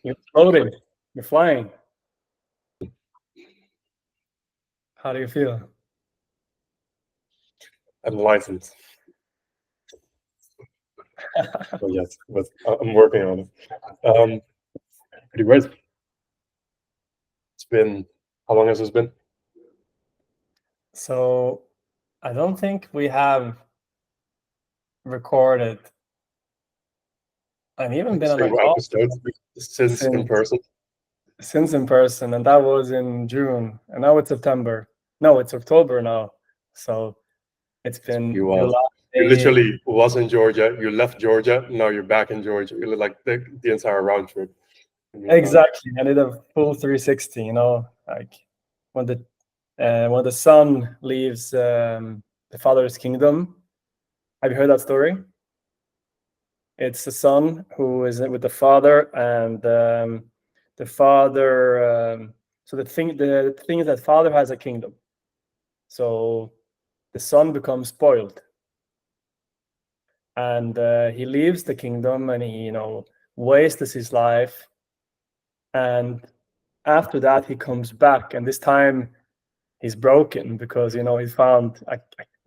You're floating. You're flying. How do you feel? Enlightened. Not yet, but I'm working on it. Pretty great. It's been, how long has this been? So I don't think we have recorded and even been on a Single call episode since in person. since in person, and that was in June, and now it's September. No, it's October now. So it's been You your last you day. literally was in Georgia. You left Georgia. Now you're back in Georgia. You like the entire round trip. Exactly. I did a full 360. Like when the son leaves the father's kingdom. Have you heard that story? It's the son who is with the father, and the father. So the thing is that father has a kingdom. So the son becomes spoiled, and he leaves the kingdom, and he wastes his life. And after that, he comes back, and this time he's broken because he found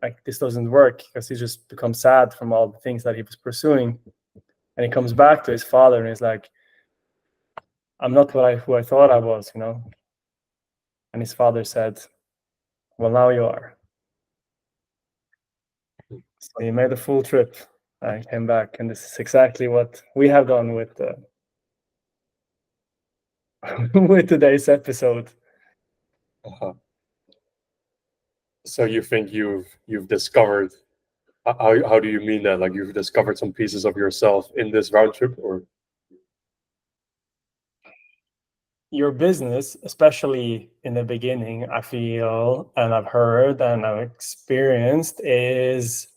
like this doesn't work, because he just becomes sad from all the things that he was pursuing. And he comes back to his father and he's like, I'm not who I thought I was. And his father said, well, now you are. So he made a full trip and came back, and this is exactly what we have done with with today's episode. So you think you've discovered, how do you mean that? Like you've discovered some pieces of yourself in this round trip, or? Your business, especially in the beginning, I feel, and I've heard and I've experienced, is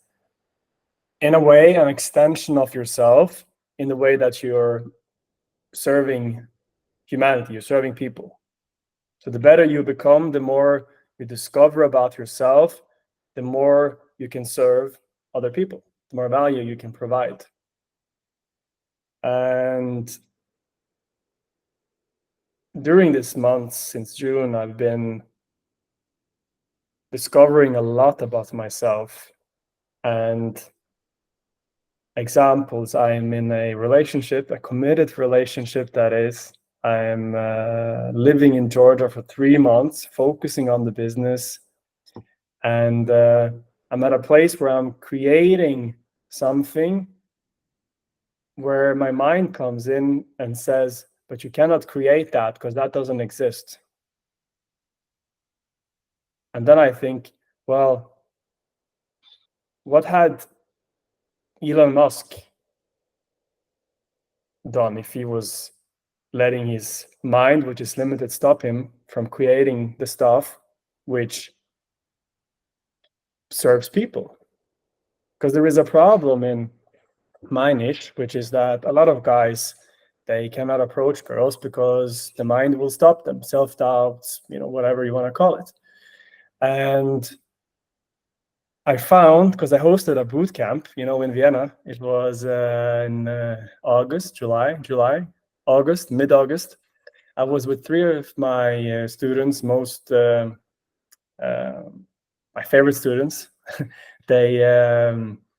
in a way an extension of yourself, in the way that you're serving humanity, you're serving people. So the better you become, the more you discover about yourself, the more you can serve other people, the more value you can provide. And during this month, since June, I've been discovering a lot about myself. And examples, I'm in a relationship, a committed relationship, that is. I'm living in Georgia for 3 months, focusing on the business. And I'm at a place where I'm creating something where my mind comes in and says, but you cannot create that because that doesn't exist. And then I think, well, what had Elon Musk done if he was letting his mind, which is limited, stop him from creating the stuff which serves people? Because there is a problem in my niche, which is that a lot of guys, they cannot approach girls because the mind will stop them, self-doubts, whatever you want to call it. And I found, because I hosted a boot camp, in Vienna. It was in August, August, mid-August. I was with 3 of my students, my favorite students. They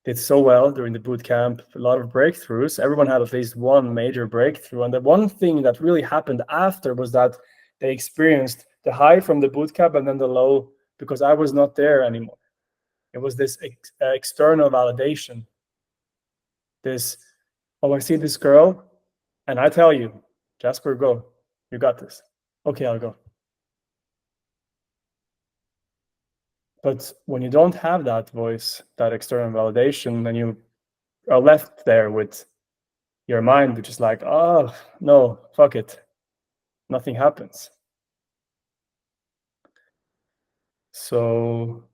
did so well during the boot camp, a lot of breakthroughs. Everyone had at least one major breakthrough. And the one thing that really happened after was that they experienced the high from the boot camp and then the low, because I was not there anymore. It was this external validation. This, oh, I see this girl, and I tell you, Jasper, go. You got this. Okay, I'll go. But when you don't have that voice, that external validation, then you are left there with your mind, which is like, oh, no, fuck it. Nothing happens. So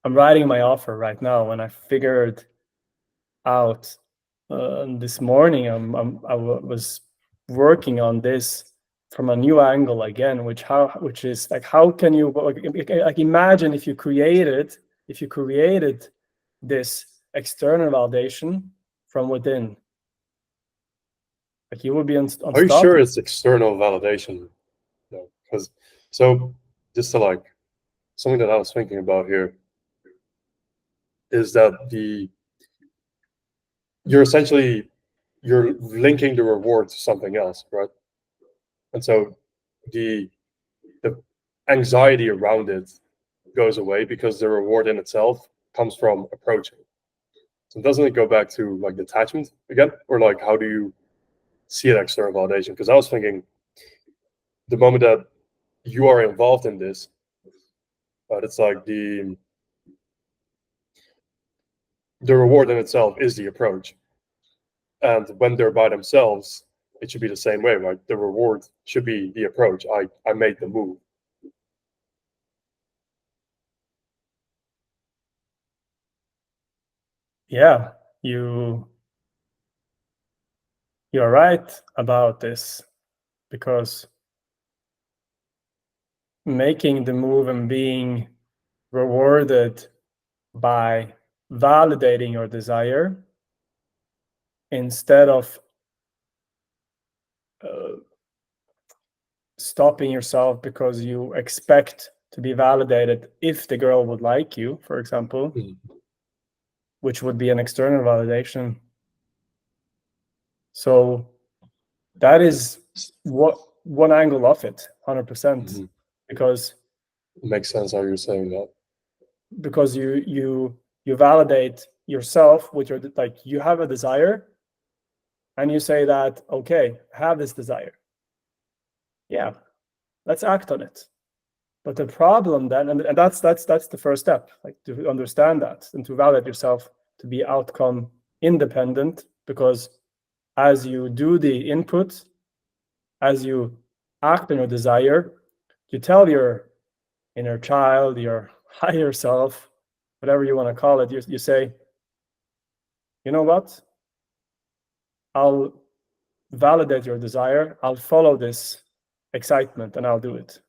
I'm writing my offer right now, and I figured out this morning I was working on this from a new angle again, which is like, how can you like imagine if you created this external validation from within, Like you would be Are you sure unstoppable. it's external validation? No, because so just to like something that I was thinking about here is that you're linking the reward to something else, right? And so the anxiety around it goes away because the reward in itself comes from approaching. So doesn't it go back to like detachment again, or like how do you see it external validation? Because I was thinking the moment that you are involved in this, but it's like the reward in itself is the approach. And when they're by themselves, it should be the same way, right? The reward should be the approach. I made the move. Yeah, you're right about this, because making the move and being rewarded by validating your desire instead of stopping yourself because you expect to be validated if the girl would like you, for example, which would be an external validation. So that is what one angle of it, 100%, because it makes sense how you're saying that. Because you validate yourself with your, like, you have a desire and you say that, okay, I have this desire. Yeah, let's act on it. But the problem then, and that's the first step, like to understand that and to validate yourself to be outcome independent, because as you do the input, as you act on your desire, you tell your inner child, your higher self, whatever you want to call it, you say, you know what? I'll validate your desire. I'll follow this excitement and I'll do it.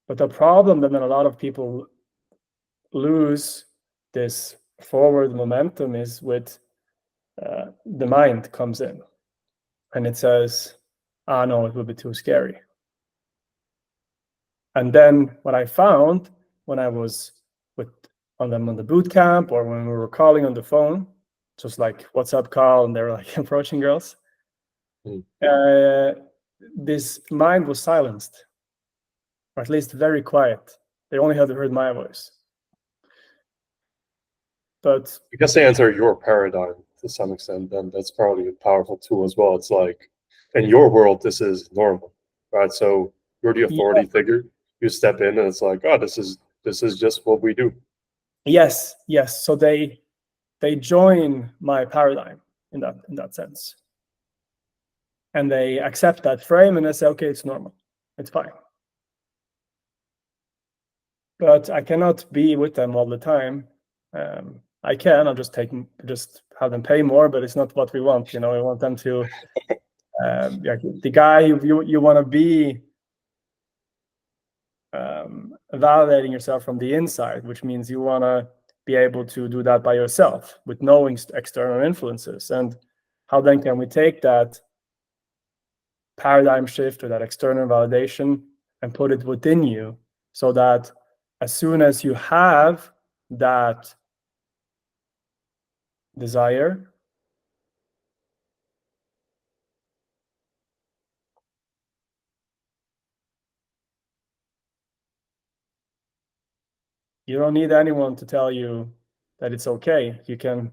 But the problem that then a lot of people lose this forward momentum is with the mind comes in and it says, ah, no, it will be too scary. And then what I found when I was on the boot camp, or when we were calling on the phone, just like WhatsApp call, and they're like approaching girls, this mind was silenced, or at least very quiet. They only had heard my voice. But I guess they enter your paradigm to some extent, and that's probably a powerful tool as well. It's like in your world, this is normal, right? So you're the authority figure. You step in, and it's like, oh, this is just what we do. Yes. So they join my paradigm in that sense, and they accept that frame, and they say, okay, it's normal, it's fine. But I cannot be with them all the time. I can. I'll just have them pay more, but it's not what we want. We want them to. The guy you want to be validating yourself from the inside, which means you want to be able to do that by yourself with no external influences. And how then can we take that paradigm shift or that external validation and put it within you, so that as soon as you have that desire, you don't need anyone to tell you that it's okay. You can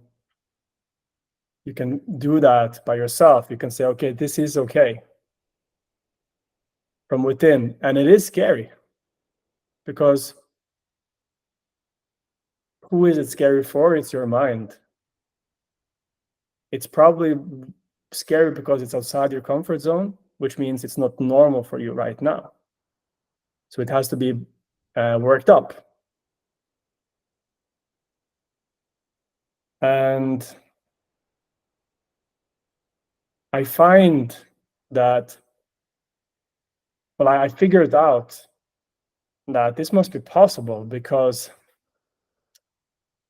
do that by yourself. You can say, okay, this is okay, from within. And it is scary, because who is it scary for? It's your mind. It's probably scary because it's outside your comfort zone, which means it's not normal for you right now. So it has to be worked up. And I find that, well, I figured out that this must be possible because,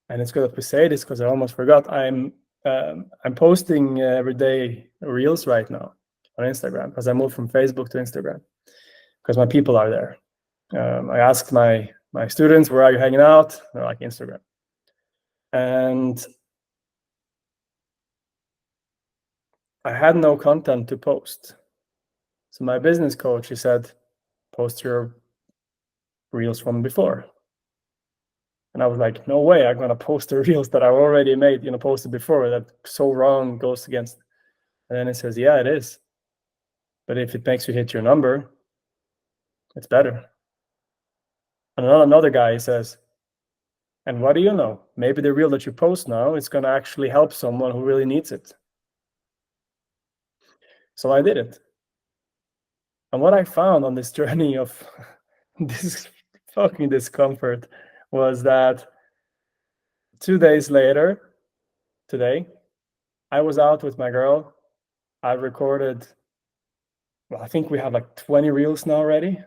and it's good that we say this because I almost forgot, I'm I'm posting every day reels right now on Instagram because I moved from Facebook to Instagram because my people are there. I asked my students, where are you hanging out? They're like, Instagram. And I had no content to post. So my business coach, he said, post your reels from before. And I was like, no way, I'm gonna post the reels that I already made, posted before. That's so wrong, goes against. And then it says, yeah, it is. But if it makes you hit your number, it's better. And another guy says, and what do you know? Maybe the reel that you post now is gonna actually help someone who really needs it. So I did it. And what I found on this journey of this fucking discomfort was that 2 days later, today, I was out with my girl. I recorded, well, I think we have like 20 reels now already.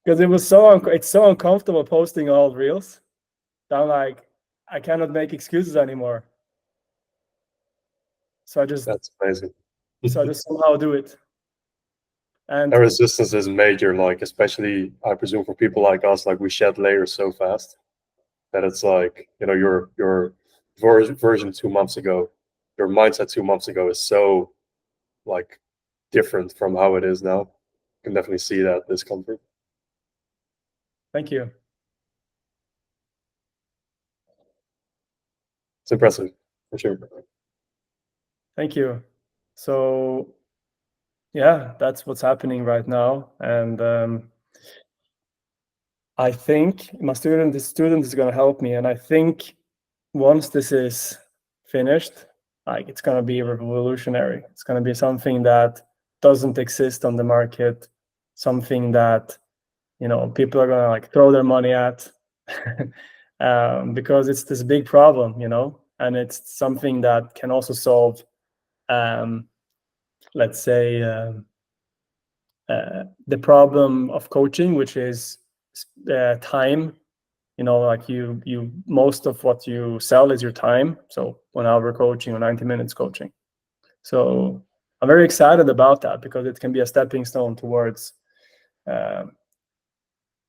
Because it's so uncomfortable posting all reels. I'm like, I cannot make excuses anymore. So That's amazing. I just somehow do it. And that resistance is major, like especially I presume for people like us, like we shed layers so fast that it's like, your version 2 months ago, your mindset 2 months ago is so like different from how it is now. You can definitely see that discomfort. Thank you. It's impressive, for sure. Thank you. So yeah, that's what's happening right now. And I think the student is going to help me. And I think once this is finished, like it's going to be revolutionary. It's going to be something that doesn't exist on the market, something that, people are going to like throw their money at because it's this big problem, and it's something that can also solve, let's say, the problem of coaching, which is time. Like you most of what you sell is your time. So 1 hour coaching or 90 minutes coaching. So I'm very excited about that because it can be a stepping stone towards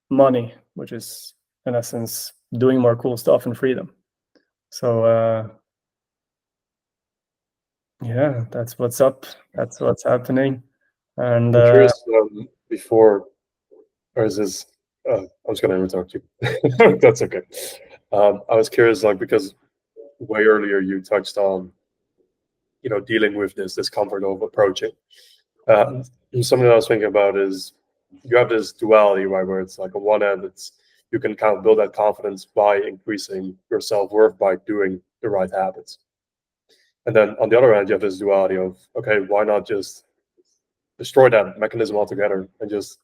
money, which is in essence doing more cool stuff and freedom. So yeah, that's what's up. That's what's happening. And I'm curious, before, or is this, I was going to interrupt you. That's okay. I was curious, like, because way earlier you touched on, dealing with this discomfort of approaching. Something I was thinking about is you have this duality, right, where it's like on one end, you can kind of build that confidence by increasing your self-worth by doing the right habits. And then on the other hand, you have this duality of, okay, why not just destroy that mechanism altogether and just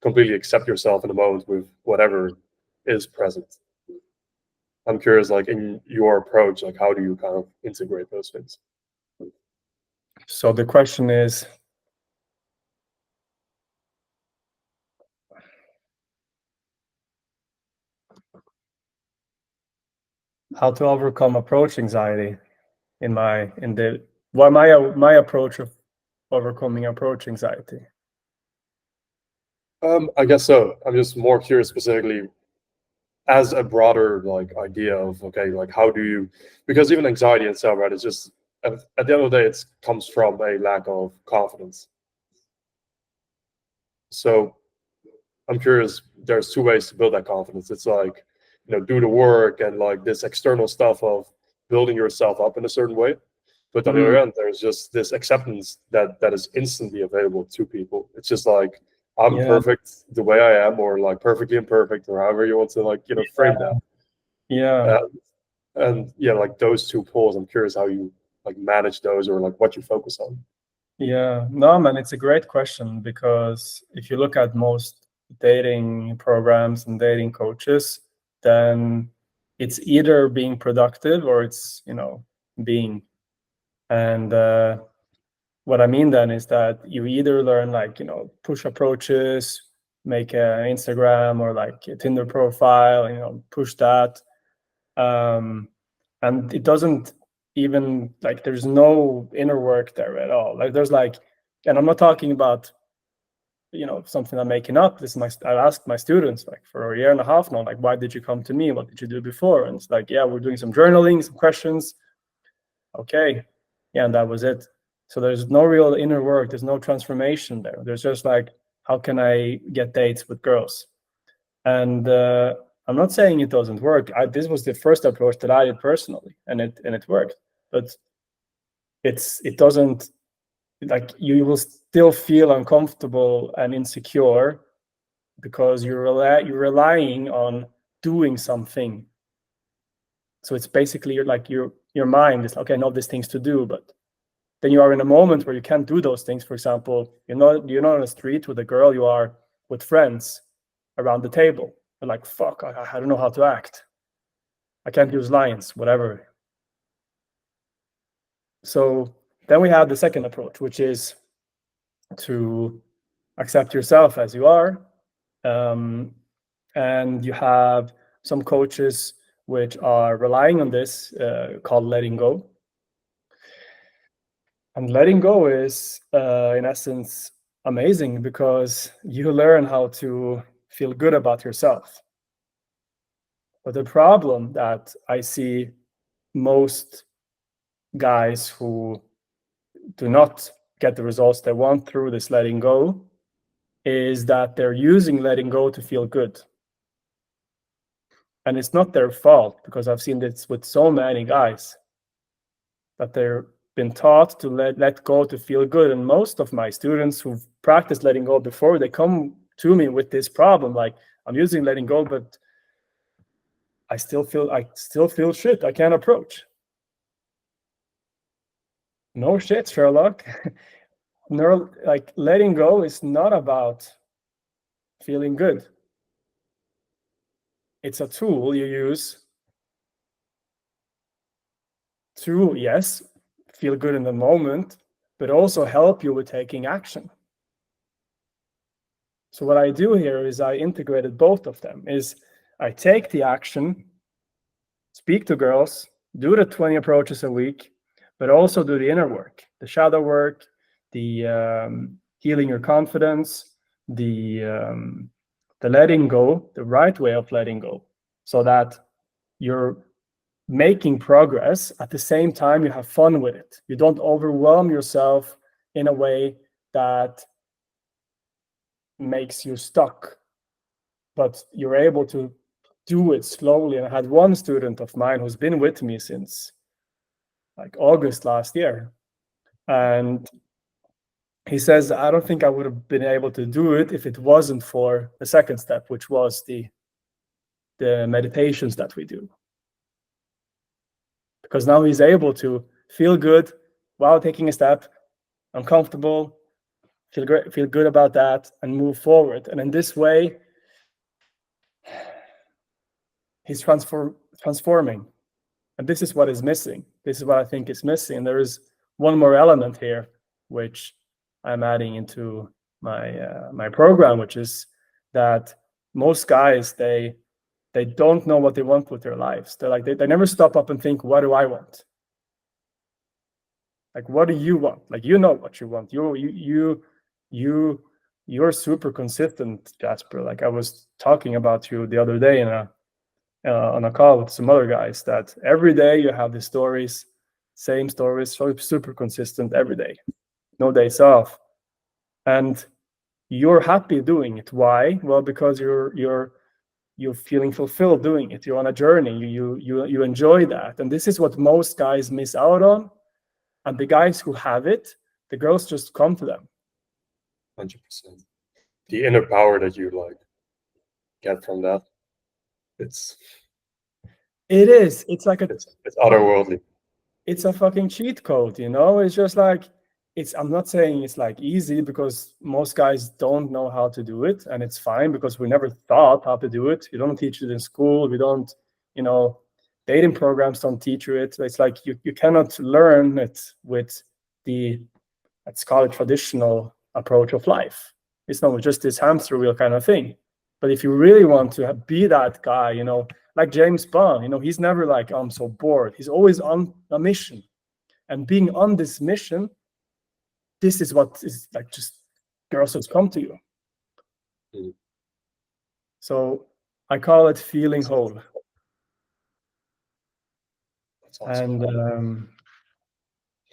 completely accept yourself in the moment with whatever is present. I'm curious, like in your approach, like how do you kind of integrate those things? so the question is, how to overcome approach anxiety my approach of overcoming approach anxiety. I guess so. I'm just more curious specifically as a broader like idea of, okay, like how do you, because even anxiety itself, right, it's just at the end of the day, it comes from a lack of confidence. So I'm curious, there's two ways to build that confidence. It's like, do the work and like this external stuff of building yourself up in a certain way. But on the other end, there's just this acceptance that is instantly available to people. It's just like, I'm perfect the way I am, or like perfectly imperfect, or however you want to like, frame that. Yeah. And yeah, like those two poles, I'm curious how you like manage those or like what you focus on. Yeah, no, man, it's a great question because if you look at most dating programs and dating coaches, then it's either being productive or it's, being. And what I mean then is that you either learn like, push approaches, make an Instagram or like a Tinder profile, push that. And it doesn't even, like, there's no inner work there at all. Like, there's like, and I'm not talking about, something I'm making up. This is I asked my students, like, for a year and a half now, like, why did you come to me? What did you do before? And it's like, yeah, we're doing some journaling, some questions. Okay. Yeah, and that was it. So there's no real inner work. There's no transformation there. There's just like, how can I get dates with girls? And I'm not saying it doesn't work. This was the first approach that I did personally, and it worked. But it doesn't, like, you will still feel uncomfortable and insecure because you're relying on doing something. So it's basically your mind is like, okay, I know these things to do, but then you are in a moment where you can't do those things. For example, you're not on the street with a girl, you are with friends around the table. You're like, fuck, I don't know how to act. I can't use lines, whatever. So then we have the second approach, which is to accept yourself as you are. And you have some coaches which are relying on this, called letting go. And letting go is, in essence, amazing because you learn how to feel good about yourself. But the problem that I see most guys who do not get the results they want through this letting go is that they're using letting go to feel good. And it's not their fault, because I've seen this with so many guys, that they're been taught to let go to feel good. And most of my students who've practiced letting go before, they come to me with this problem, like, I'm using letting go, but I still feel shit. I can't approach. No shit, Sherlock. Like, letting go is not about feeling good. It's a tool you use to, yes, feel good in the moment, but also help you with taking action. So what I do here is I integrated both of them. Is I take the action, speak to girls, do the 20 approaches a week, but also do the inner work, the shadow work, the healing your confidence, the letting go, the right way of letting go, so that you're making progress at the same time you have fun with it. You don't overwhelm yourself in a way that makes you stuck, but you're able to do it slowly. And I had one student of mine who's been with me since like August last year, and he says, I don't think I would have been able to do it if it wasn't for the second step, which was the meditations that we do. Because now he's able to feel good while taking a step, uncomfortable, feel good about that, and move forward. And in this way, he's transforming. And this is what is missing. This is what I think is missing. There is one more element here, which I'm adding into my program, which is that most guys, they don't know what they want with their lives. They're like, they never stop up and think, what do I want? Like, what do you want? Like, you know what you want. You're super consistent, Jasper. Like, I was talking about you the other day on a call with some other guys, that every day you have the stories, same stories, so super consistent every day, no days off, and you're happy doing it. Why? Well, because you're feeling fulfilled doing it. You're on a journey. You enjoy that, and this is what most guys miss out on. And the guys who have it, the girls just come to them. 100%. The inner power that you like get from that, it's like it's otherworldly. It's a fucking cheat code, It's just like, I'm not saying it's like easy, because most guys don't know how to do it, and it's fine, because we never thought how to do it. You don't teach it in school. We don't, dating programs don't teach you it. It's like you cannot learn it with let's call it traditional approach of life. It's not just this hamster wheel kind of thing. But if you really want to be that guy, like James Bond, you know, he's never like, I'm so bored. He's always on a mission. And being on this mission, this is what is like, just girls just come to you. Mm. So I call it feeling whole. That's awesome.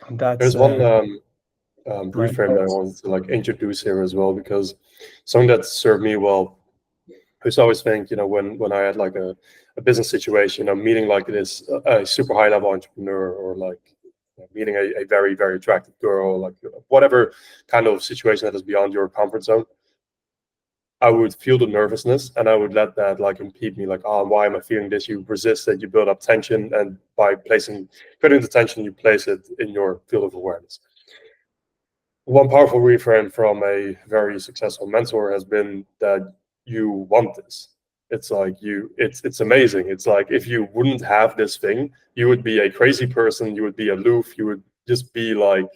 And that's There's one my reframe that I thoughts. wanted to like introduce here as well, because something that served me well. I used to always think, you know, when I had like a business situation, you know, meeting like this a super high level entrepreneur, or like meeting a very, very attractive girl, like whatever kind of situation that is beyond your comfort zone, I would feel the nervousness, and I would let that like impede me. Like, oh, why am I feeling this? You resist it, you build up tension, and by putting the tension, you place it in your field of awareness. One powerful reframe from a very successful mentor has been that you want this. It's like it's amazing. It's like if you wouldn't have this thing, you would be a crazy person. You would be aloof. You would just be like,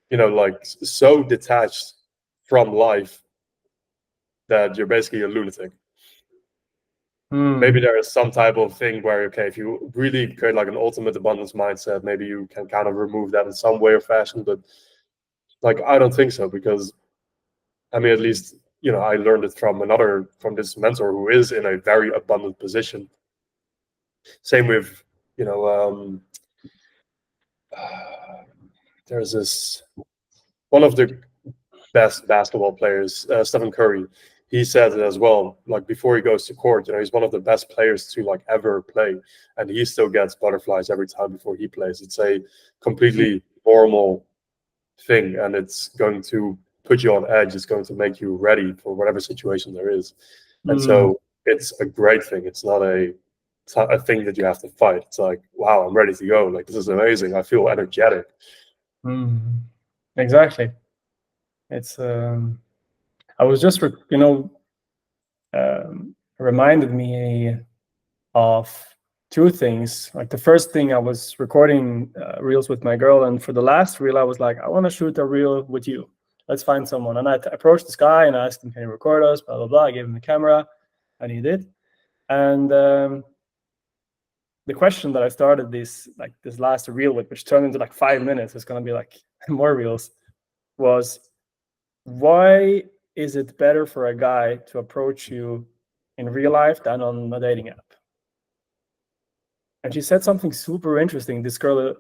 you know, like so detached from life that you're basically a lunatic. Maybe there is some type of thing where, okay, if you really create like an ultimate abundance mindset, maybe you can kind of remove that in some way or fashion. But like, I don't think so, because I mean, at least, you know, I learned it from this mentor who is in a very abundant position. Same with, you know, there's this one of the best basketball players, Stephen Curry. He said it as well. Like before he goes to court, you know, he's one of the best players to like ever play, and he still gets butterflies every time before he plays. It's a completely normal thing, and it's going to put you on edge. It's going to make you ready for whatever situation there is. And so it's a great thing. It's not a thing that you have to fight. It's like, wow, I'm ready to go. Like, this is amazing. I feel energetic. Exactly. It's I was just reminded me of two things. Like the first thing, I was recording reels with my girl, and for the last reel I was like, I want to shoot a reel with you. Let's find someone. And I approached this guy and I asked him, can you record us, blah blah blah. I gave him the camera and he did. And the question that I started this last reel with, which turned into like 5 minutes, it's going to be like more reels, was, why is it better for a guy to approach you in real life than on a dating app? And she said something super interesting. This girl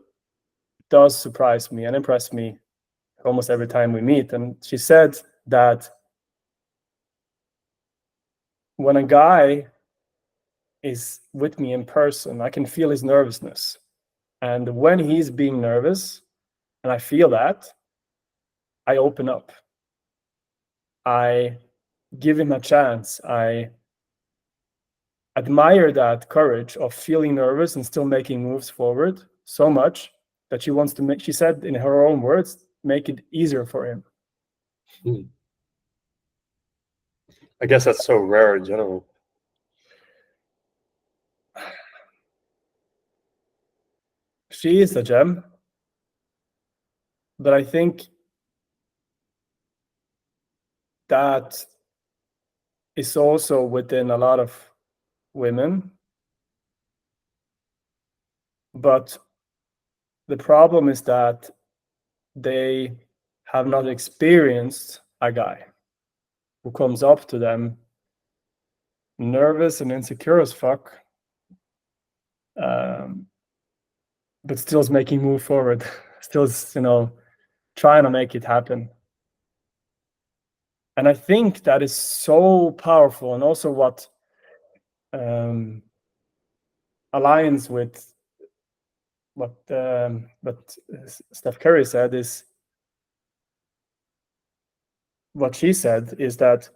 does surprise me and impress me almost every time we meet. And she said that when a guy is with me in person, I can feel his nervousness. And when he's being nervous and I feel that, I open up. I give him a chance. I admire that courage of feeling nervous and still making moves forward so much that she wants to make, she said in her own words, make it easier for him. I guess that's so rare in general. She is a gem, but I think that is also within a lot of women. But the problem is that they have not experienced a guy who comes up to them nervous and insecure as fuck, but still is making move forward, still is, you know, trying to make it happen. And I think that is so powerful, and also what aligns with what Steph Curry said is, what she said is that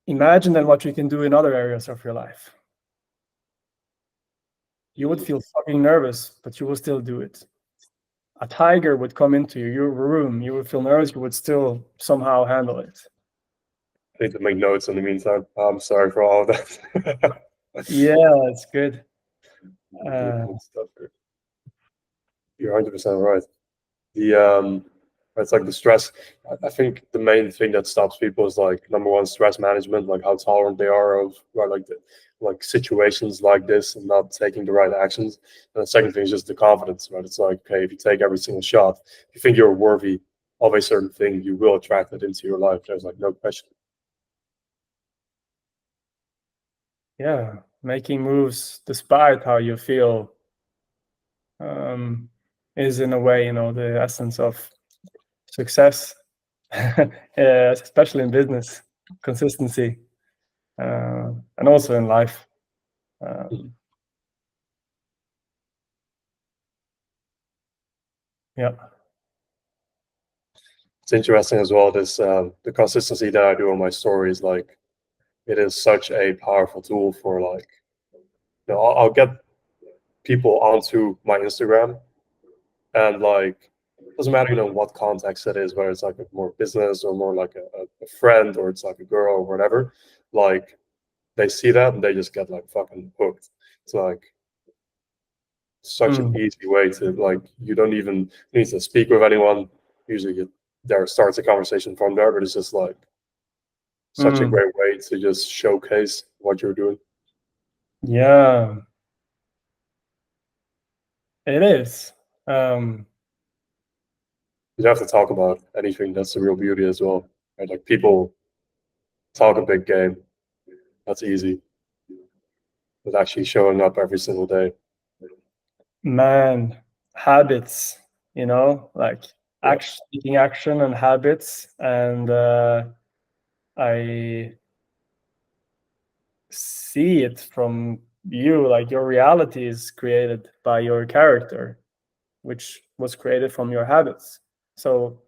imagine then what you can do in other areas of your life. You would feel fucking nervous, but you will still do it. A tiger would come into your room, you would feel nervous, you would still somehow handle it. I need to make notes in the meantime. I'm sorry for all of that. Yeah, it's good. You're 100% right. The It's like the stress. I think the main thing that stops people is like number one, stress management, like how tolerant they are of right, like like situations like this and not taking the right actions. And the second thing is just the confidence, right? It's like, okay, if you take every single shot, if you think you're worthy of a certain thing, you will attract it into your life. There's like no question. Yeah, making moves despite how you feel is in a way, the essence of success, especially in business, consistency, and also in life. Yeah. It's interesting as well. This the consistency that I do on my stories, like it is such a powerful tool for like, I'll get people onto my Instagram, and like doesn't matter what context it is, whether it's like a more business or more like a friend, or it's like a girl or whatever. Like they see that and they just get like fucking hooked. It's like such an easy way to like, you don't even need to speak with anyone. Usually there starts a conversation from there, but it's just like such a great way to just showcase what you're doing. Yeah, it is. You don't have to talk about anything. That's the real beauty as well. Right? Like people talk a big game. That's easy. But actually showing up every single day. Man, habits, like Yeah. taking action and habits. And I see it from you, like your reality is created by your character, which was created from your habits. So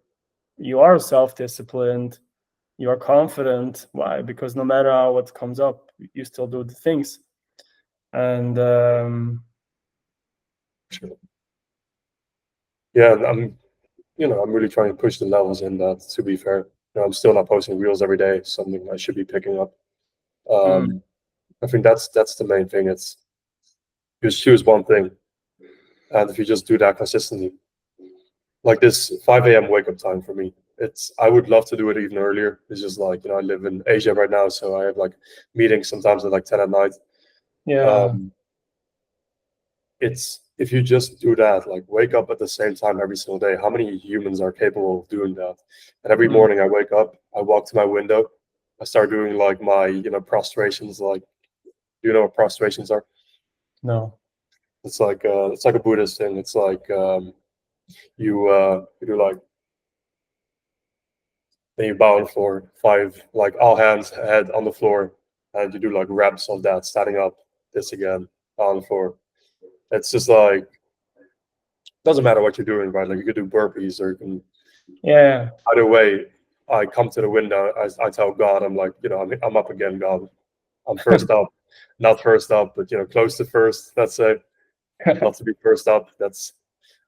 you are self-disciplined, you are confident. Why? Because no matter what comes up, you still do the things. And Sure. Yeah, I'm really trying to push the levels in that, to be fair. I'm still not posting reels every day, something I should be picking up. I think that's the main thing. It's just choose one thing, and if you just do that consistently, like this 5 a.m. wake up time for me, I would love to do it even earlier. It's just like, I live in Asia right now, so I have like meetings sometimes at like 10 at night. yeah. It's if you just do that, like wake up at the same time every single day. How many humans are capable of doing that? And every morning I wake up, I walk to my window, I start doing like my prostrations. Like, do you know what prostrations are? No. It's like a Buddhist thing. It's like you do like, then you bow on the floor, five, like all hands, head on the floor, and you do like reps of that, standing up, this again, on the floor. It's just like, doesn't matter what you're doing, right? Like you could do burpees, or you can. Yeah. Either way, I come to the window. I tell God, I'm like, I'm up again, God. I'm first up, not first up, but close to first. Let's say, not to be first up.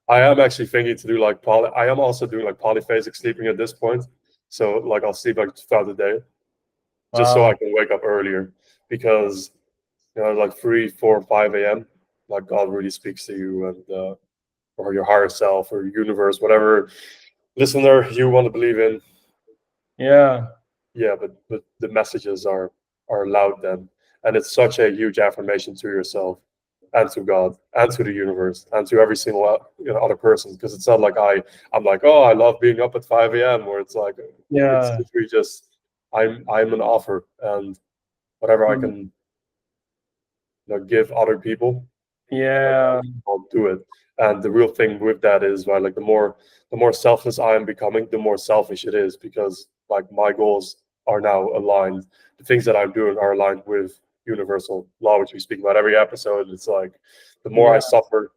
I am actually thinking to do like I am also doing like polyphasic sleeping at this point. So like I'll sleep like throughout the day, just so Wow. I can wake up earlier, because like 3, 4, 5 a.m. like God really speaks to you, and or your higher self or universe, whatever listener you want to believe in. Yeah. Yeah, but the messages are loud then, and it's such a huge affirmation to yourself and to God and to the universe and to every single other person, because it's not like I'm like, oh, I love being up at 5 a.m. where it's like, it's Yeah. literally just, I'm an offer, and whatever I Mm. can give other people, like Yeah. I'll do it. And the real thing with that is, right, like the more selfless I am becoming, the more selfish it is, because like my goals are now aligned. The things that I'm doing are aligned with universal law, which we speak about every episode. It's like the more I Yeah. suffer,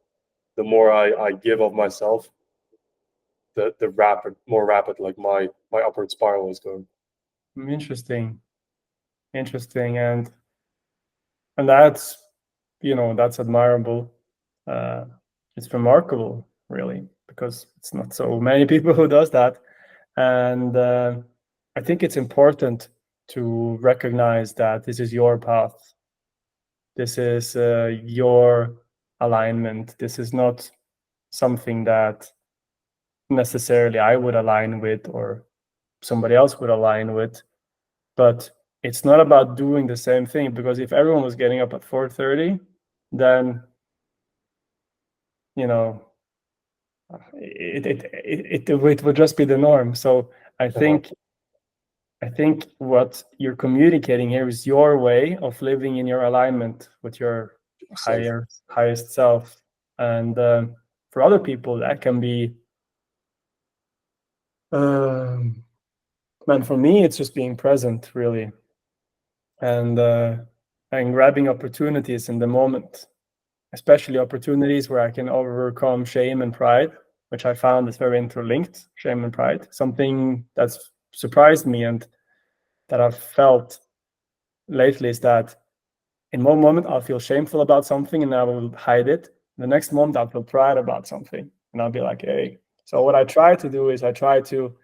the more I give of myself, the more rapid like my upward spiral is going. Interesting. Interesting. And that's admirable. Uh, it's remarkable, really, because it's not so many people who does that. And I think it's important to recognize that this is your path. This is your alignment. This is not something that necessarily I would align with or somebody else would align with. But it's not about doing the same thing, because if everyone was getting up at 4:30, then it would just be the norm. So I think what you're communicating here is your way of living in your alignment with your highest self. And for other people, that can be, man, for me, it's just being present, really, and grabbing opportunities in the moment, especially opportunities where I can overcome shame and pride, which I found is very interlinked, shame and pride. Something that's surprised me and that I've felt lately is that in one moment I'll feel shameful about something and I will hide it. The next moment I'll feel pride about something and I'll be like, hey. So what I try to do is I try to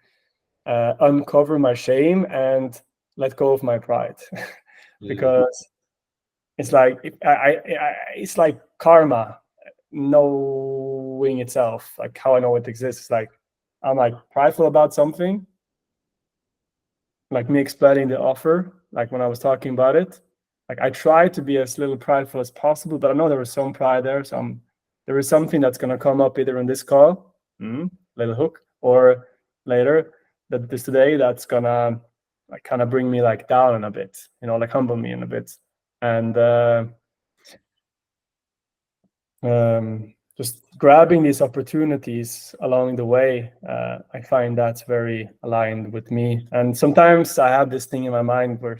uncover my shame and let go of my pride. Because it's like it's like karma knowing itself, like how I know it exists. Like I'm like prideful about something, like me explaining the offer, like when I was talking about it, like I try to be as little prideful as possible, but I know there was some pride there. There is something that's going to come up either in this call, little hook, or later that this today that's gonna like kind of bring me like down in a bit, like humble me in a bit. And just grabbing these opportunities along the way, I find that's very aligned with me. And sometimes I have this thing in my mind where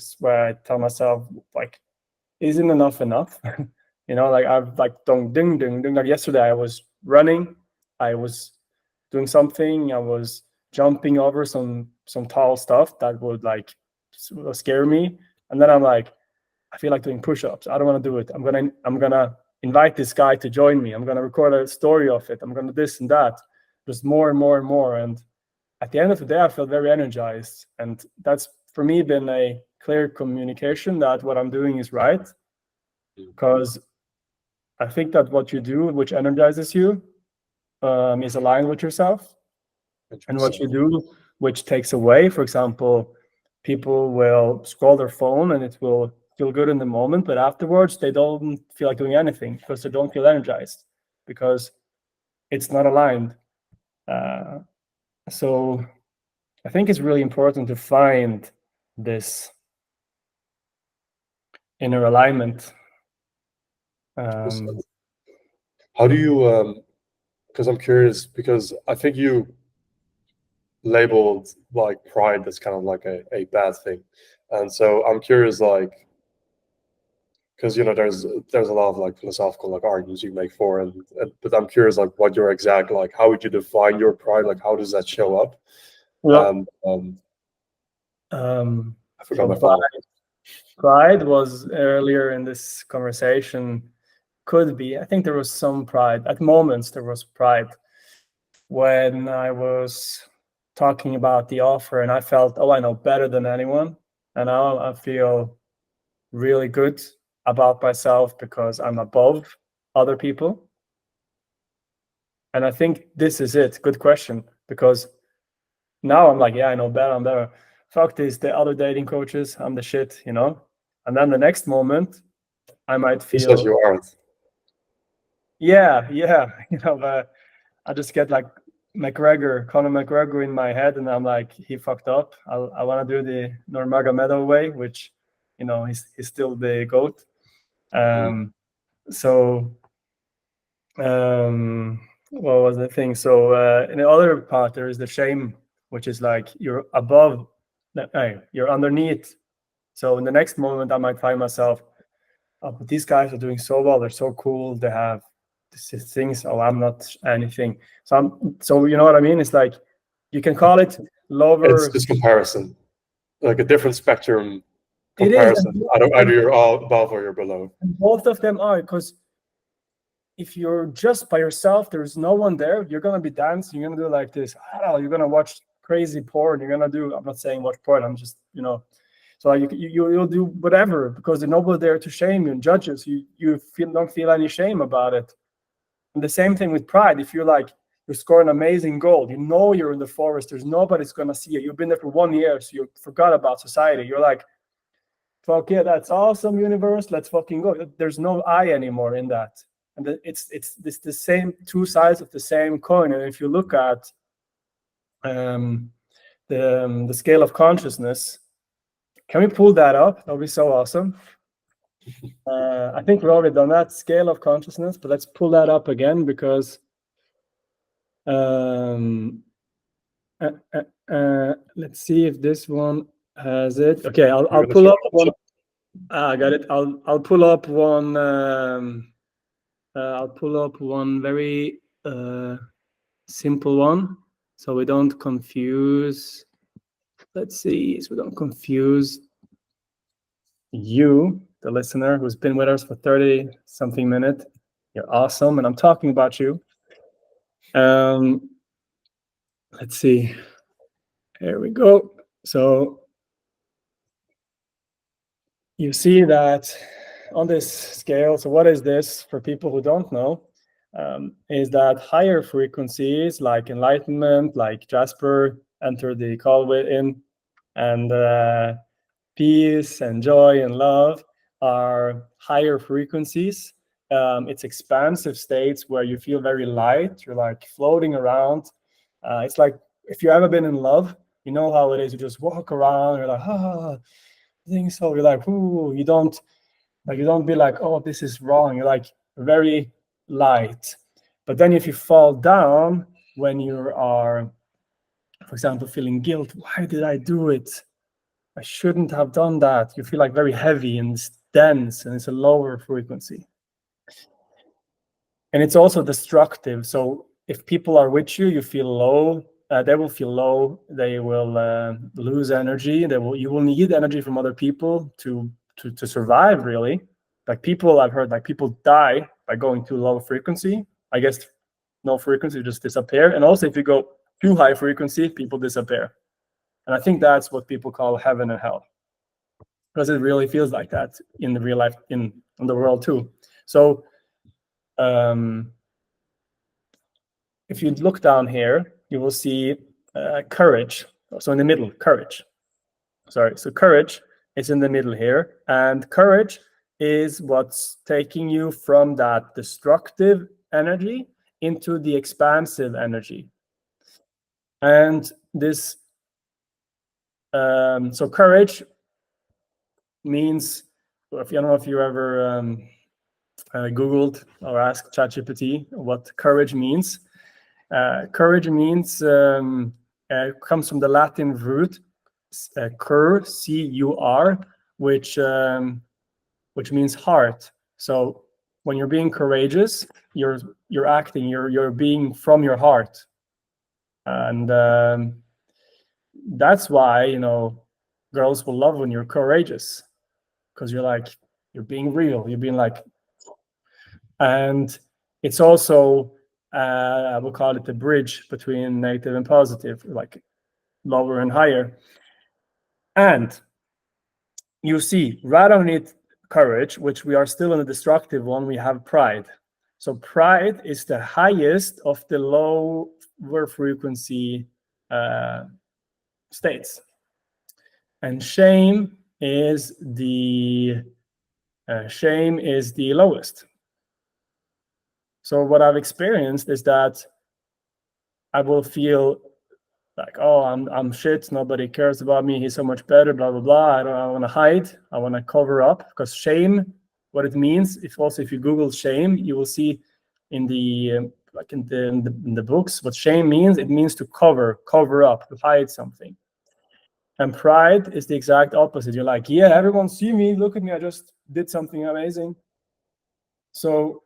I tell myself, like, isn't enough? Like I've like ding ding ding. Like yesterday I was running, I was doing something, I was jumping over some tall stuff that would like scare me, and then I'm like, I feel like doing push-ups. I don't want to do it. I'm gonna invite this guy to join me. I'm gonna record a story of it. I'm gonna this and that, just more and more and more. And at the end of the day, I felt very energized. And that's for me been a clear communication that what I'm doing is right. Because I think that what you do, which energizes you, is aligned with yourself. 100%. And what you do, which takes away, for example, people will scroll their phone and it will feel good in the moment, but afterwards they don't feel like doing anything because they don't feel energized, because it's not aligned. So I think it's really important to find this inner alignment. How do you, because I'm curious, because I think you labeled like pride as kind of like a bad thing. And so I'm curious, like, because there's a lot of like philosophical like arguments you make for, and but I'm curious like what your exact, like how would you define your pride, like how does that show up? Yeah. I forgot my pride was earlier in this conversation, could be, I think there was some pride at moments. There was pride when I was talking about the offer and I felt, I know better than anyone, and now I feel really good about myself because I'm above other people. And I think this is it. Good question. Because now I'm like, yeah, I know better. I'm better. Fuck this, the other dating coaches. I'm the shit, And then the next moment, I might feel. Because you aren't. Yeah. I just get like Conor McGregor in my head, and I'm like, he fucked up. I want to do the Nurmagomedov way, which, he's still the GOAT. So, what was the thing? So, in the other part, there is the shame, which is like you're above, you're underneath. So in the next moment, I might find myself, but these guys are doing so well. They're so cool. They have these things. Oh, I'm not anything. So you know what I mean? It's like, you can call it lower. It's just comparison, like a different spectrum comparison. Either you're all above or you're below. And both of them are, because if you're just by yourself, there's no one there. You're gonna be dancing. You're gonna do like this. You're gonna watch crazy porn. You're gonna do. I'm not saying watch porn. I'm just So you'll do whatever because there's nobody there to shame you and judge you. So you don't feel any shame about it. And the same thing with pride. If you're like, You score an amazing goal. You know you're in the forest. There's nobody's going to see you. You've been there for 1 year, so you forgot about society. You're like, fuck yeah, that's awesome, universe. Let's fucking go. There's no I anymore in that. And it's the same two sides of the same coin. And if you look at the scale of consciousness, can we pull that up? That would be so awesome. I think we've already done that, scale of consciousness, but let's pull that up again because let's see if this one has it. Okay, I'll pull up one. I got it. I'll pull up one. I'll pull up one very simple one, so we don't confuse. Let's see, so we don't confuse you, the listener, who's been with us for 30-something minutes. You're awesome, and I'm talking about you. Let's see. Here we go. So you see that on this scale, so what is this for people who don't know, is that higher frequencies like enlightenment, like Jasper entered the call in, and peace and joy and love are higher frequencies. It's expansive states where you feel very light. You're like floating around. It's like if you've ever been in love, you know how it is. You just walk around. You're like, I think so. You're like, ooh. You don't be like, oh, this is wrong. You're like very light. But then if you fall down when you are, for example, feeling guilt, why did I do it? I shouldn't have done that. You feel like very heavy and it's dense and it's a lower frequency. And it's also destructive. So if people are with you, you feel low. They will feel low. They will lose energy. You will need energy from other people to survive, really. Like I've heard like people die by going too low frequency. I guess no frequency, just disappear. And also if you go too high frequency, people disappear. And I think that's what people call heaven and hell, because it really feels like that in the real life, in the world too. So if you look down here, you will see courage. So in the middle, courage. Sorry, so courage is in the middle here. And courage is what's taking you from that destructive energy into the expansive energy. And this, so courage means, if you don't know if you ever Googled or asked ChatGPT what courage means. Courage means comes from the Latin root cur, C-U-R, which means heart. So when you're being courageous, you're acting, you're being from your heart, and that's why girls will love when you're courageous, because you're being real, you're being like, and it's also I will call it the bridge between negative and positive, like lower and higher. And you see right underneath courage, which we are still in the destructive one, we have pride. So pride is the highest of the lower frequency states, and shame is the lowest. So what I've experienced is that I will feel like, oh, I'm shit, nobody cares about me, he's so much better, blah blah blah. I want to hide, I want to cover up, because shame, what it means, if you Google shame, you will see in the in the books what shame means. It means to cover up, to hide something. And pride is the exact opposite. You're like, yeah, everyone see me, look at me, I just did something amazing. So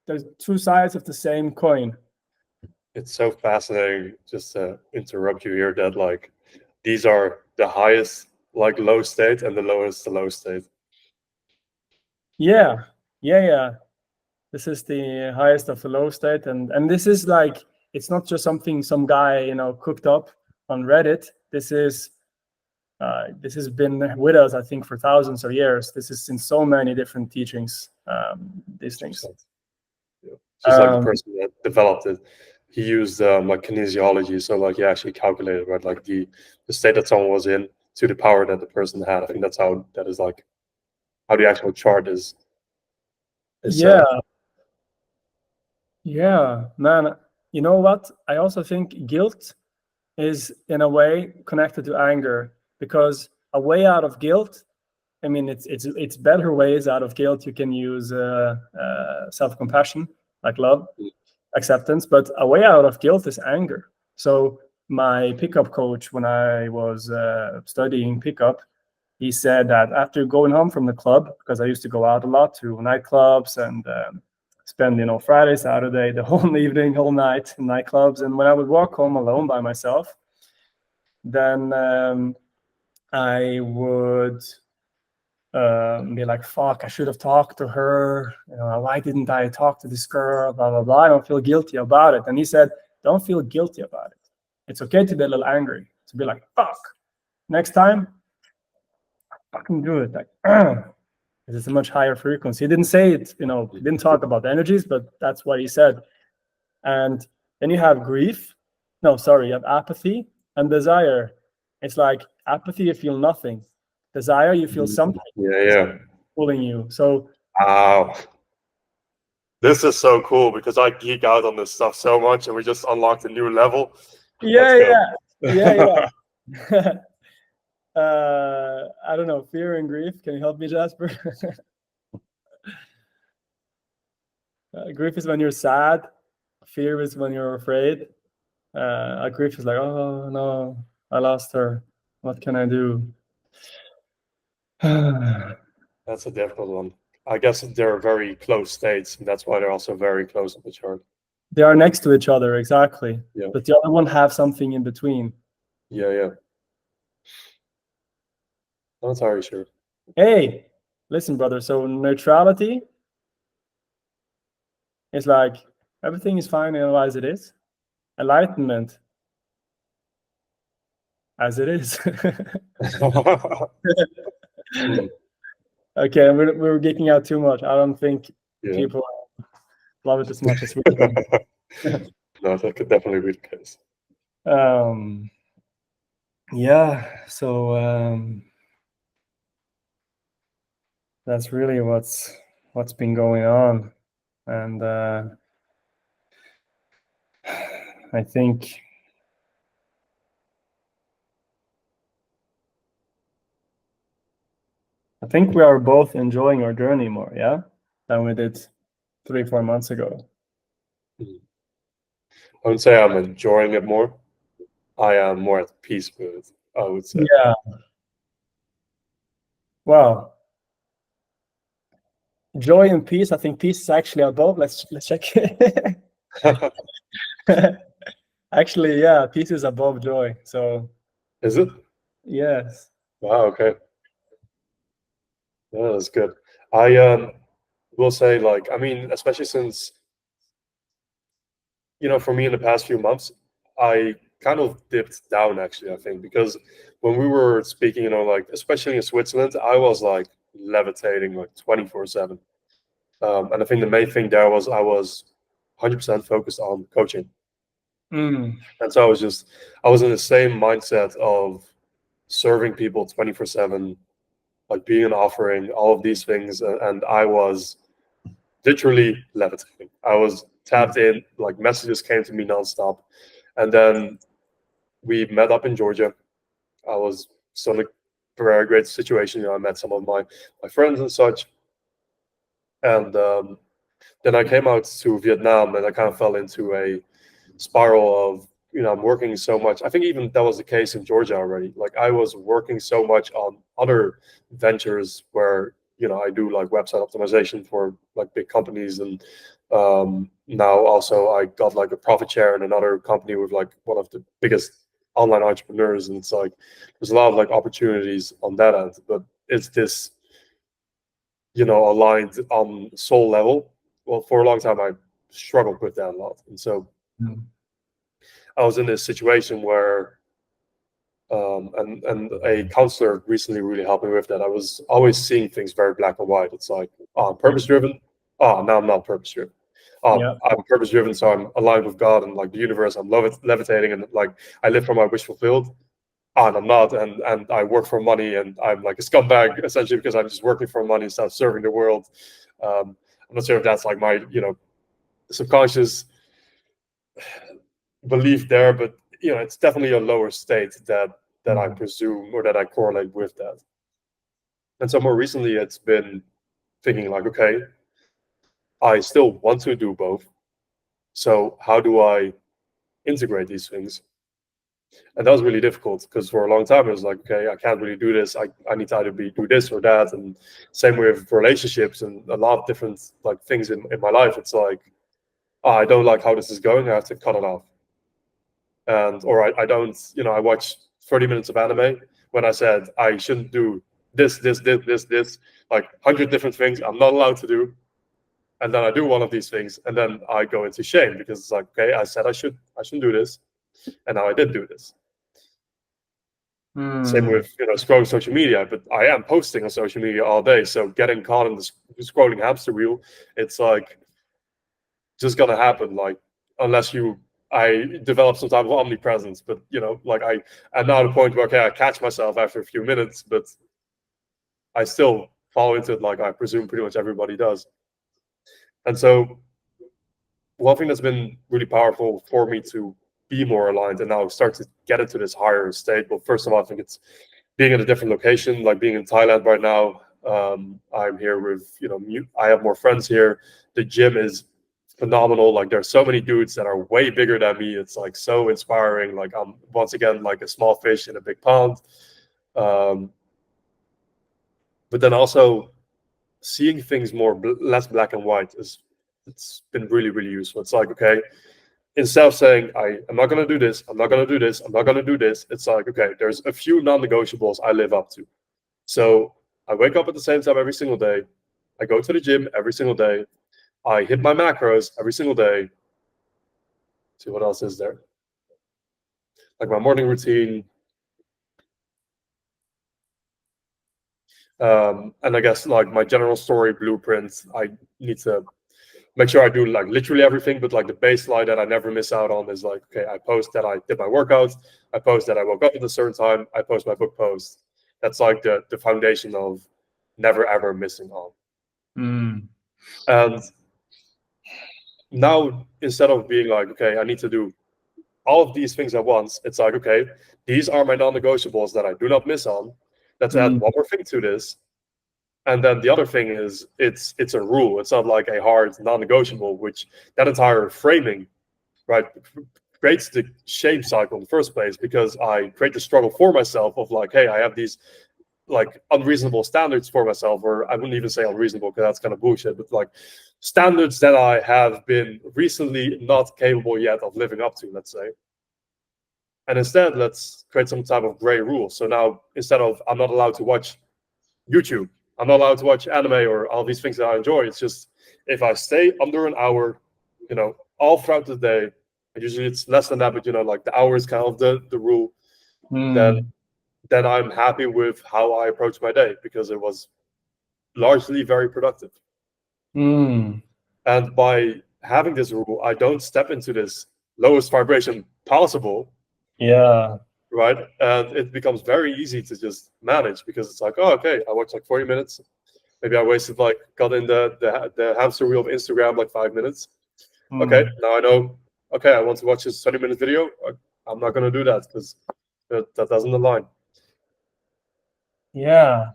there's two sides of the same coin. It's so fascinating, just to interrupt you here, that like these are the highest like low state and the lowest the low state. Yeah. This is the highest of the low state, and this is like, it's not just something some guy cooked up on Reddit. This has been with us, I think, for thousands of years. This is in so many different teachings, these things. Yeah. just like the Um, person that developed it, he used like kinesiology, so like he actually calculated, right, like the state that someone was in to the power that the person had. I think that's how that is like how the actual chart is set yeah, up. yeah, man. You know what? I also think guilt is in a way connected to anger, because a way out of guilt, I mean, it's better ways out of guilt. You can use self-compassion, like love, acceptance, but a way out of guilt is anger. So my pickup coach, when I was studying pickup, he said that after going home from the club, because I used to go out a lot to nightclubs and spend, Friday, Saturday, the whole evening, whole night in nightclubs, and when I would walk home alone by myself, then I would be like, fuck, I should have talked to her. Why didn't I talk to this girl? Blah, blah, blah. I don't feel guilty about it. And he said, don't feel guilty about it. It's okay to be a little angry, to be like, fuck. Next time, fucking do it. Like, it's a much higher frequency. He didn't say it, he didn't talk about energies, but that's what he said. And then you have grief. No, sorry, you have apathy and desire. It's like apathy, you feel nothing. Desire, you feel something Yeah. pulling you. So Wow. This is so cool because I geek out on this stuff so much, and we just unlocked a new level. Let's go. yeah. I don't know, fear and grief. Can you help me, Jasper? Grief is when you're sad. Fear is when you're afraid. Grief is like, oh no, I lost her. What can I do? That's a difficult one. I guess they're very close states, and that's why they're also very close on the chart. They are next to each other, exactly. Yeah. But the other one have something in between. Yeah. Not entirely sure. Hey, listen, brother. So neutrality is like everything is fine as it is. Enlightenment, as it is. Okay, we're geeking out too much. I don't think people love it as much as we do. No, that could definitely be the case. Yeah, so that's really what's been going on, and I think we are both enjoying our journey more, yeah, than we did 3-4 months ago. I wouldn't say I'm enjoying it more. I am more at peace with it, I would say. Yeah. Well, joy and peace. I think peace is actually above. Let's check. Actually, yeah, peace is above joy. So. Is it? Yes. Wow. Okay. Yeah, that's good. I will say, like, I mean, especially since, for me in the past few months, I kind of dipped down actually, I think, because when we were speaking, like, especially in Switzerland, I was like levitating like 24/7. And I think the main thing there was I was 100% focused on coaching. And so I was in the same mindset of serving people 24/7, like being an offering, all of these things. And I was literally levitating. I was tapped in, like messages came to me nonstop. And then we met up in Georgia. I was still in a very great situation. I met some of my friends and such. And then I came out to Vietnam, and I kind of fell into a spiral of, I'm working so much. I think even that was the case in Georgia already. Like I was working so much on other ventures where, I do like website optimization for like big companies. And now also I got like a profit share in another company with like one of the biggest online entrepreneurs. And it's like, there's a lot of like opportunities on that end, but it's this, aligned on soul level. Well, for a long time, I struggled with that a lot. And so I was in this situation where, and a counselor recently really helped me with that. I was always seeing things very black and white. It's like, oh, I'm purpose driven. Oh, now I'm not purpose driven. Yeah. I'm purpose driven, so I'm aligned with God and like the universe. I'm levitating, and like I live for my wish fulfilled. And I'm not, and I work for money, and I'm like a scumbag essentially because I'm just working for money instead of serving the world. I'm not sure if that's like my subconscious belief there, but it's definitely a lower state that I presume or that I correlate with that. And so more recently, it's been thinking like, okay, I still want to do both. So how do I integrate these things? And that was really difficult because for a long time it was like, okay, I can't really do this. I need to either do this or that. And same with relationships and a lot of different like things in my life. It's like, oh, I don't like how this is going. I have to cut it off. Or I don't, I watch 30 minutes of anime when I said I shouldn't do this, like 100 different things I'm not allowed to do. And then I do one of these things, and then I go into shame because it's like, okay, I said I shouldn't do this, and now I did do this. Same with scrolling social media, but I am posting on social media all day. So getting caught in the scrolling hamster wheel, it's like just gonna happen. Like unless I develop some type of omnipresence. But like I'm now at a point where okay, I catch myself after a few minutes, but I still fall into it like I presume pretty much everybody does. And so one thing that's been really powerful for me to be more aligned and now start to get into this higher state. Well, first of all, I think it's being in a different location, like being in Thailand right now. I'm here with, I have more friends here. The gym is phenomenal. Like there's so many dudes that are way bigger than me. It's like so inspiring. Like I'm once again like a small fish in a big pond. But then also seeing things less black and white it's been really, really useful. It's like, okay, instead of saying, I'm not going to do this, I'm not going to do this, I'm not going to do this, it's like, okay, there's a few non-negotiables I live up to. So I wake up at the same time every single day. I go to the gym every single day. I hit my macros every single day. Let's see what else is there. Like my morning routine. And I guess like my general story blueprint, I need to make sure I do like literally everything, but like the baseline that I never miss out on is like, okay, I post that I did my workouts, I post that I woke up at a certain time, I post my book post. That's like the foundation of never ever missing on. And now instead of being like, okay, I need to do all of these things at once, it's like, okay, these are my non-negotiables that I do not miss on. Let's add one more thing to this. And then the other thing is it's a rule. It's not like a hard non-negotiable, which that entire framing, right, creates the shame cycle in the first place because I create the struggle for myself of like, hey, I have these like unreasonable standards for myself, or I wouldn't even say unreasonable because that's kind of bullshit, but like standards that I have been recently not capable yet of living up to, let's say. And instead, let's create some type of gray rule. So now instead of I'm not allowed to watch YouTube, I'm not allowed to watch anime or all these things that I enjoy. It's just if I stay under an hour, all throughout the day, and usually it's less than that, but like the hour is kind of the rule, then I'm happy with how I approach my day because it was largely very productive. And by having this rule, I don't step into this lowest vibration possible. Yeah. Right. And it becomes very easy to just manage because it's like, oh, okay, I watched like 40 minutes. Maybe I wasted got in the hamster wheel of Instagram like 5 minutes. Okay, now I know, okay, I want to watch this 30-minute video. I'm not going to do that because that doesn't align. Yeah.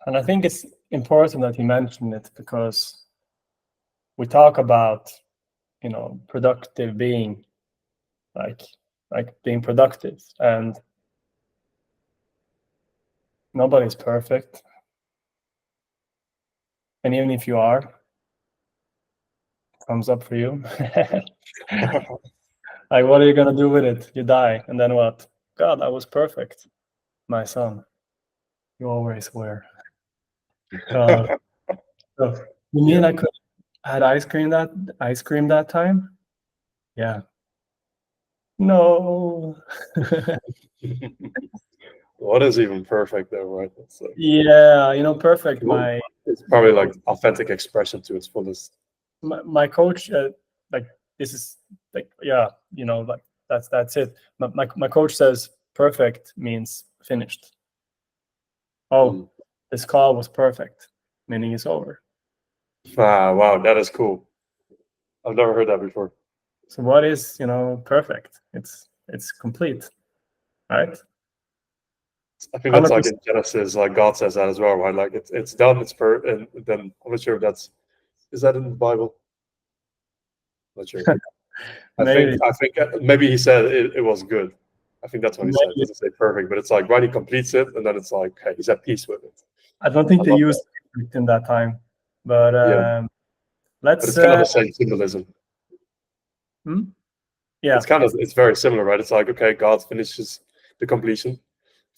And I think it's important that you mention it because we talk about, productive being, like being productive, and nobody's perfect. And even if you are, thumbs up for you. Like, what are you gonna do with it? You die, and then what? God, I was perfect, my son. You always were. So you mean I could had ice cream that time? Yeah. No. What is even perfect though, right? Yeah, perfect. it's probably like authentic expression to its fullest. My coach, like this is like, yeah, like that's it. My coach says perfect means finished. Oh, this call was perfect, meaning it's over. Ah, wow, that is cool. I've never heard that before. So what is perfect? It's complete, right? I think that's 100%. like in Genesis, like God says that as well, right? Like it's done, it's and then I'm not sure if is that in the Bible? Not sure. Maybe. I think maybe he said it was good. I think that's what he said. It doesn't say perfect, but it's like right, he completes it, and then it's like, hey, he's at peace with it. I don't think I they love used it in that time, but Yeah, but let's. it's kind of the same symbolism. Yeah, It's very similar, right? It's like, okay, God finishes the completion,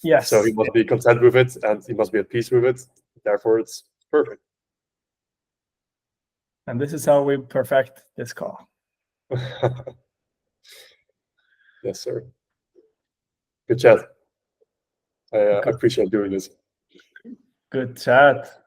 yes. so he must be content with it, and he must be at peace with it. Therefore, it's perfect. And this is how we perfect this call. Yes, sir. Good chat. I appreciate doing this. Good chat.